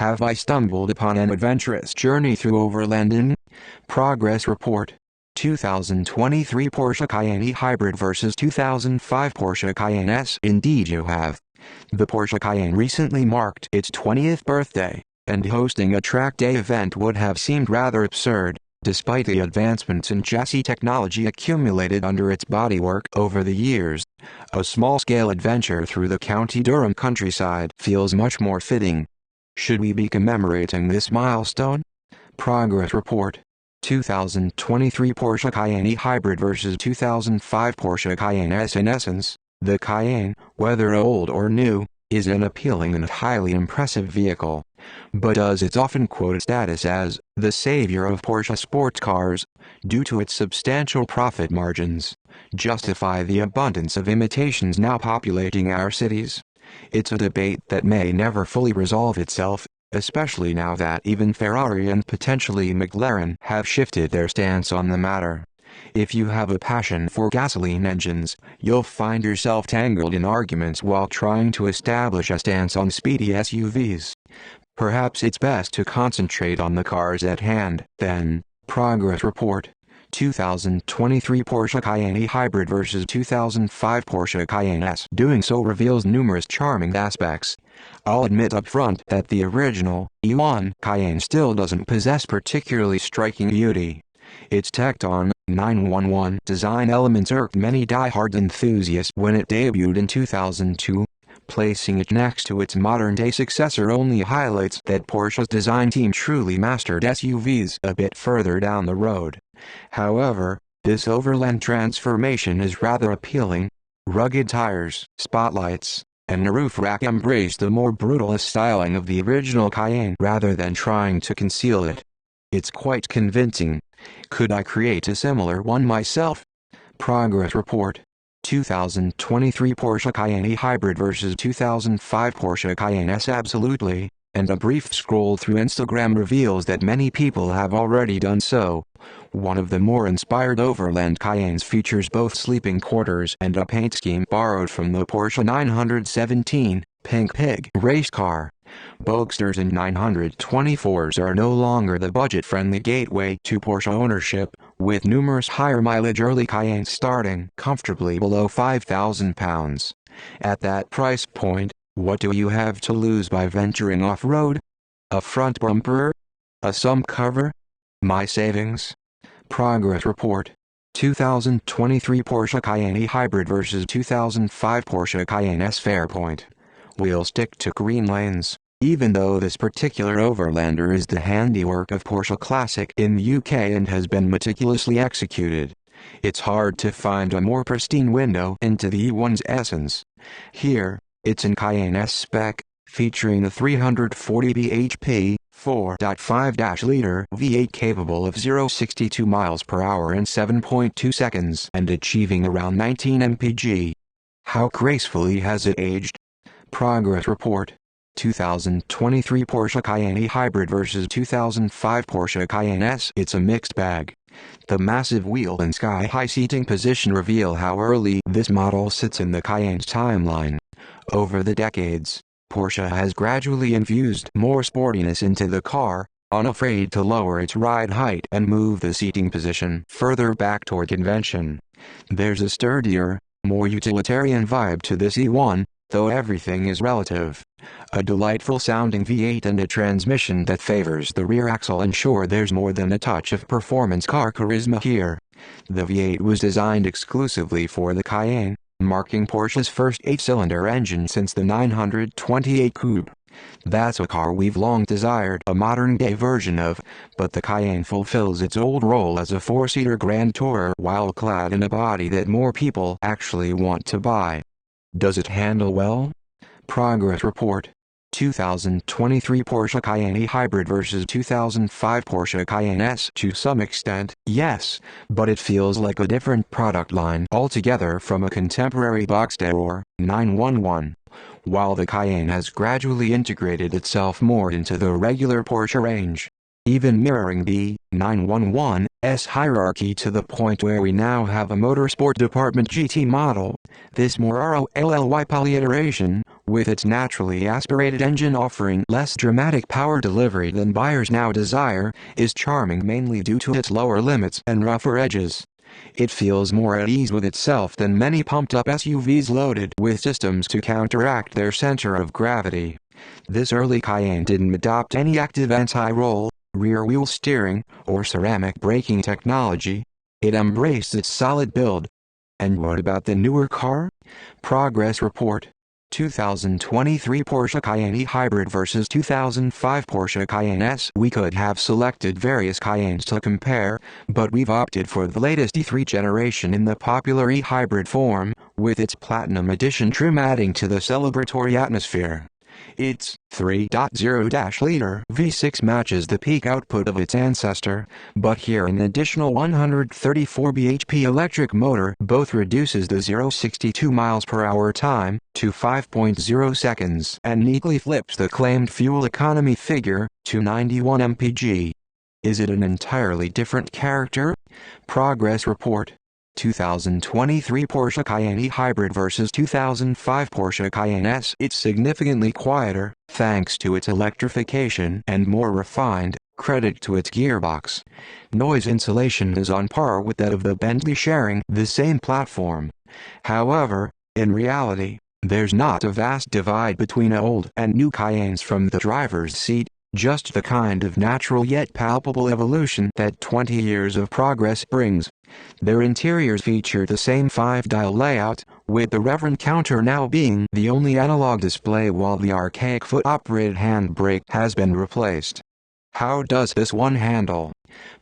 Have I stumbled upon an adventurous journey through Overlanding? Progress report. 2023 Porsche Cayenne Hybrid vs 2005 Porsche Cayenne S. Indeed you have. The Porsche Cayenne recently marked its 20th birthday, and hosting a track day event would have seemed rather absurd, despite the advancements in chassis technology accumulated under its bodywork over the years. A small-scale adventure through the County Durham countryside feels much more fitting. Should we be commemorating this milestone? Progress report. 2023 Porsche Cayenne Hybrid vs 2005 Porsche Cayenne S. In essence, the Cayenne, whether old or new, is an appealing and highly impressive vehicle. But does its often quoted status as the savior of Porsche sports cars, due to its substantial profit margins, justify the abundance of imitations now populating our cities? It's a debate that may never fully resolve itself, especially now that even Ferrari and potentially McLaren have shifted their stance on the matter. If you have a passion for gasoline engines, you'll find yourself tangled in arguments while trying to establish a stance on speedy SUVs. Perhaps it's best to concentrate on the cars at hand, then. Progress report. 2023 Porsche Cayenne Hybrid vs 2005 Porsche Cayenne S. Doing so reveals numerous charming aspects. I'll admit up front that the original, E1 Cayenne still doesn't possess particularly striking beauty. Its tacked-on, 911 design elements irked many die-hard enthusiasts when it debuted in 2002. Placing it next to its modern-day successor only highlights that Porsche's design team truly mastered SUVs a bit further down the road. However, this overland transformation is rather appealing. Rugged tires, spotlights, and a roof rack embrace the more brutalist styling of the original Cayenne rather than trying to conceal it. It's quite convincing. Could I create a similar one myself? Progress report. 2023 Porsche Cayenne Hybrid vs 2005 Porsche Cayenne S. Absolutely, and a brief scroll through Instagram reveals that many people have already done so. One of the more inspired Overland Cayennes features both sleeping quarters and a paint scheme borrowed from the Porsche 917 Pink Pig race car. Boxsters and 924s are no longer the budget-friendly gateway to Porsche ownership, with numerous higher-mileage early Cayennes starting comfortably below £5,000. At that price point, what do you have to lose by venturing off-road? A front bumper? A sump cover? My savings? Progress report. 2023 Porsche Cayenne Hybrid vs 2005 Porsche Cayenne S. Fair point. We'll stick to green lanes. Even though this particular Overlander is the handiwork of Porsche Classic in the UK and has been meticulously executed, it's hard to find a more pristine window into the E1's essence. Here, it's in Cayenne S spec, featuring a 340 bhp, 4.5-liter V8 capable of 0-62 miles per hour in 7.2 seconds and achieving around 19 mpg. How gracefully has it aged? Progress report. 2023 Porsche Cayenne Hybrid vs 2005 Porsche Cayenne S. It's a mixed bag. The massive wheel and sky-high seating position reveal how early this model sits in the Cayenne's timeline. Over the decades, Porsche has gradually infused more sportiness into the car, unafraid to lower its ride height and move the seating position further back toward convention. There's a sturdier, more utilitarian vibe to this E1, though everything is relative. A delightful sounding V8 and a transmission that favors the rear axle ensure there's more than a touch of performance car charisma here. The V8 was designed exclusively for the Cayenne, marking Porsche's first 8-cylinder engine since the 928 Coupe. That's a car we've long desired a modern-day version of, but the Cayenne fulfills its old role as a 4-seater grand tourer while clad in a body that more people actually want to buy. Does it handle well? Progress report. 2023 Porsche Cayenne Hybrid vs 2005 Porsche Cayenne S. To some extent, yes, but it feels like a different product line altogether from a contemporary Boxster or 911. While the Cayenne has gradually integrated itself more into the regular Porsche range, even mirroring the 911's hierarchy to the point where we now have a motorsport department GT model. This more ROLLY polyiteration, with its naturally aspirated engine offering less dramatic power delivery than buyers now desire, is charming mainly due to its lower limits and rougher edges. It feels more at ease with itself than many pumped-up SUVs loaded with systems to counteract their center of gravity. This early Cayenne didn't adopt any active anti-roll, rear-wheel steering, or ceramic braking technology. It embraced its solid build. And what about the newer car? Progress report. 2023 Porsche Cayenne Hybrid versus 2005 Porsche Cayenne S. We could have selected various Cayennes to compare, but we've opted for the latest E3 generation in the popular e-hybrid form, with its Platinum Edition trim adding to the celebratory atmosphere. Its 3.0-liter V6 matches the peak output of its ancestor, but here an additional 134 bhp electric motor both reduces the 0-62 mph time to 5.0 seconds and neatly flips the claimed fuel economy figure to 91 mpg. Is it an entirely different character? Progress report. 2023 Porsche Cayenne Hybrid versus 2005 Porsche Cayenne S. It's significantly quieter, thanks to its electrification, and more refined, credit to its gearbox. Noise insulation is on par with that of the Bentley sharing the same platform. However, in reality, there's not a vast divide between old and new Cayennes from the driver's seat, just the kind of natural yet palpable evolution that 20 years of progress brings. Their interiors feature the same 5-dial layout, with the reverend counter now being the only analog display while the archaic foot-operated handbrake has been replaced. How does this one handle?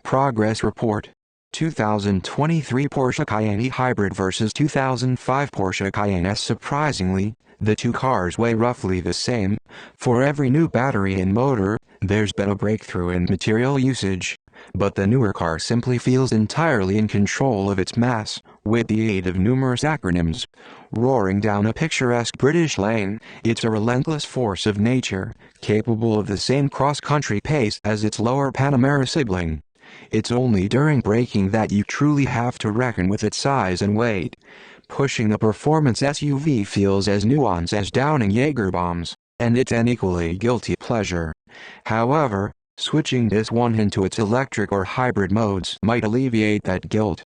Progress report. 2023 Porsche Cayenne Hybrid versus 2005 Porsche Cayenne S. Surprisingly, the two cars weigh roughly the same. For every new battery and motor, there's been a breakthrough in material usage. But the newer car simply feels entirely in control of its mass, with the aid of numerous acronyms. Roaring down a picturesque British lane, it's a relentless force of nature, capable of the same cross-country pace as its lower Panamera sibling. It's only during braking that you truly have to reckon with its size and weight. Pushing the performance SUV feels as nuanced as downing Jaeger bombs, and it's an equally guilty pleasure. However, switching this one into its electric or hybrid modes might alleviate that guilt.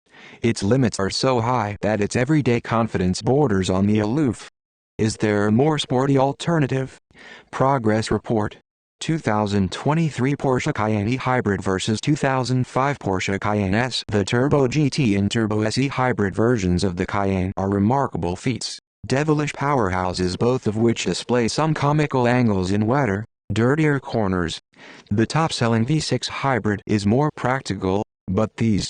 Its limits are so high that its everyday confidence borders on the aloof. Is there a more sporty alternative? Progress report. 2023 Porsche Cayenne Hybrid versus 2005 Porsche Cayenne S. The Turbo GT and Turbo SE hybrid versions of the Cayenne are remarkable feats, devilish powerhouses, both of which display some comical angles in wetter, dirtier corners. The top-selling V6 hybrid is more practical, but these